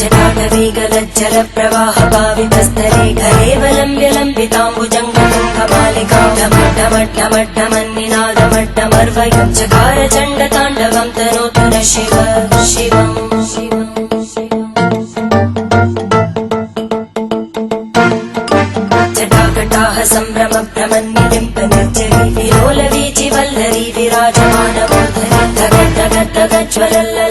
जटाटवीगलज्जल प्रवाह भावितस्तरे घरेवलम्ब्य लम्बिताम्बुजङ्गतुङ्गमालिका ढमड्ढमड्ढमड्ढमन्निनादमड्ढमर्वयुञ्चकार चण्डताण्डवं तनोतु न शिव शिवम् जटाकटाह सम्भ्रम भ्रमन्निलिम्प निर्जरी विलोलवीचि वल्लरी विराजमानमूर्धनि धगद्धगद्धगज्ज्वलल्ल